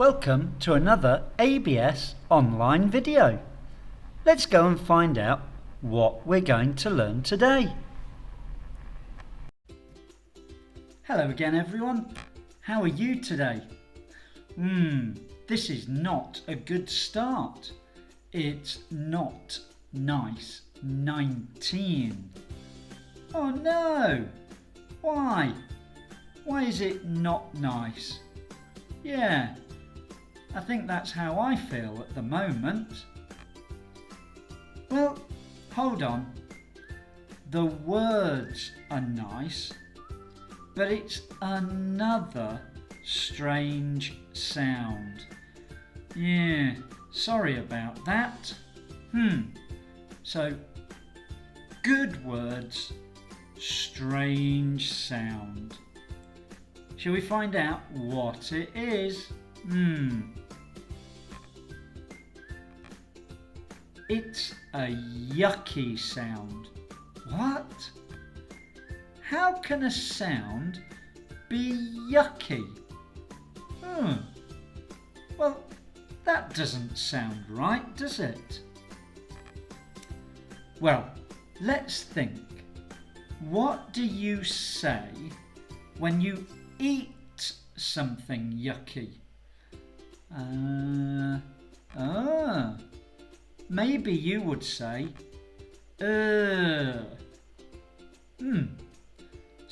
Welcome to another ABS online video. Let's go and find out what we're going to learn today. Hello again everyone. How are you today? This is not a good start. It's not nice 19. Oh no! Why? Why is it not nice? Yeah, I think that's how I feel at the moment. Well, hold on. The words are nice, but it's another strange sound. Yeah, sorry about that. So, good words, strange sound. Shall we find out what it is? It's a yucky sound. What? How can a sound be yucky? Well, that doesn't sound right, does it? Well, let's think. What do you say when you eat something yucky? Maybe you would say, So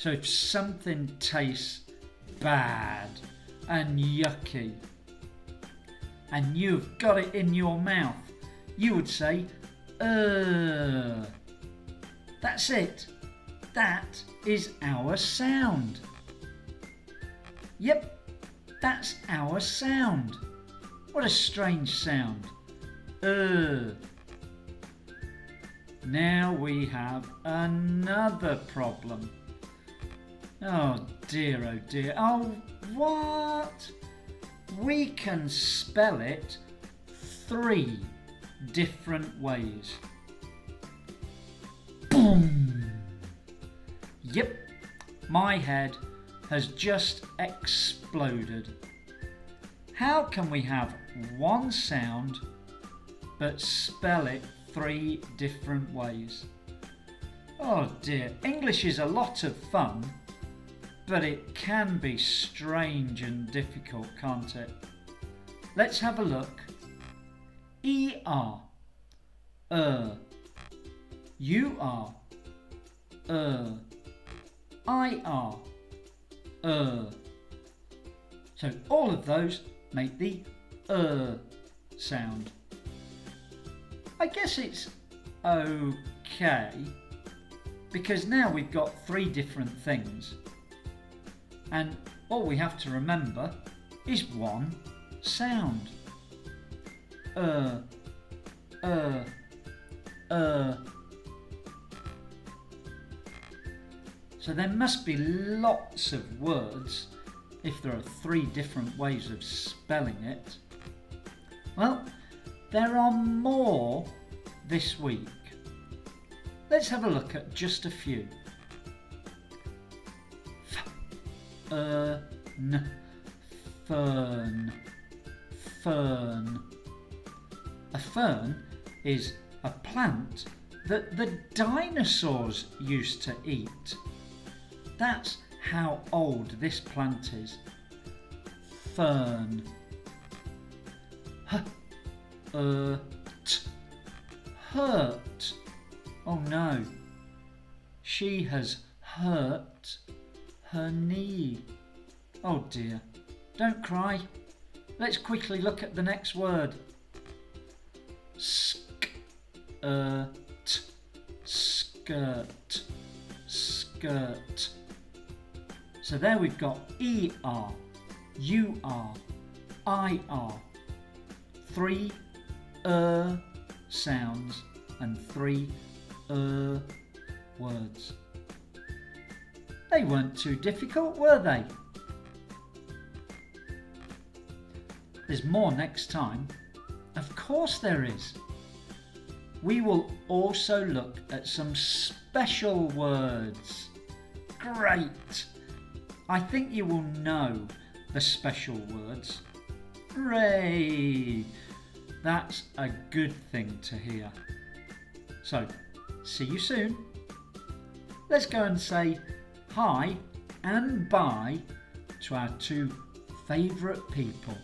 if something tastes bad and yucky, and you've got it in your mouth, you would say, That's it. That is our sound. Yep, that's our sound. What a strange sound. Now we have another problem. Oh dear, oh what? We can spell it 3 different ways. Boom! Yep, my head has just exploded. How can we have one sound but spell it 3 different ways? Oh dear, English is a lot of fun, but it can be strange and difficult, can't it? Let's have a look. E-R, U-R, I-R, So all of those make the sound. I guess it's okay, because now we've got 3 different things, and all we have to remember is one sound. So there must be lots of words if there are 3 different ways of spelling it. Well, there are more this week. Let's have a look at just a few. Fern. Fern. A fern is a plant that the dinosaurs used to eat. That's how old this plant is. Fern. Hurt. Oh no, she has hurt her knee. Oh dear, don't cry. Let's quickly look at the next word. Skirt. Skirt. So there we've got E-R, U-R, I-R. 3 sounds and 3 words. They weren't too difficult, were they? There's more next time. Of course there is. We will also look at some special words. Great! I think you will know the special words. Hooray! That's a good thing to hear. So, see you soon. Let's go and say hi and bye to our two favourite people.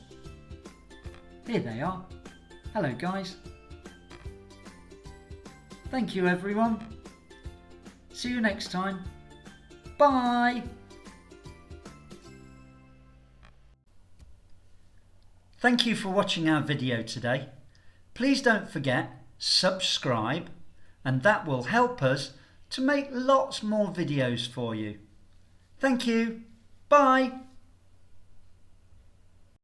Here they are. Hello guys. Thank you everyone. See you next time. Bye. Thank you for watching our video today. Please don't forget, subscribe, and that will help us to make lots more videos for you. Thank you. Bye.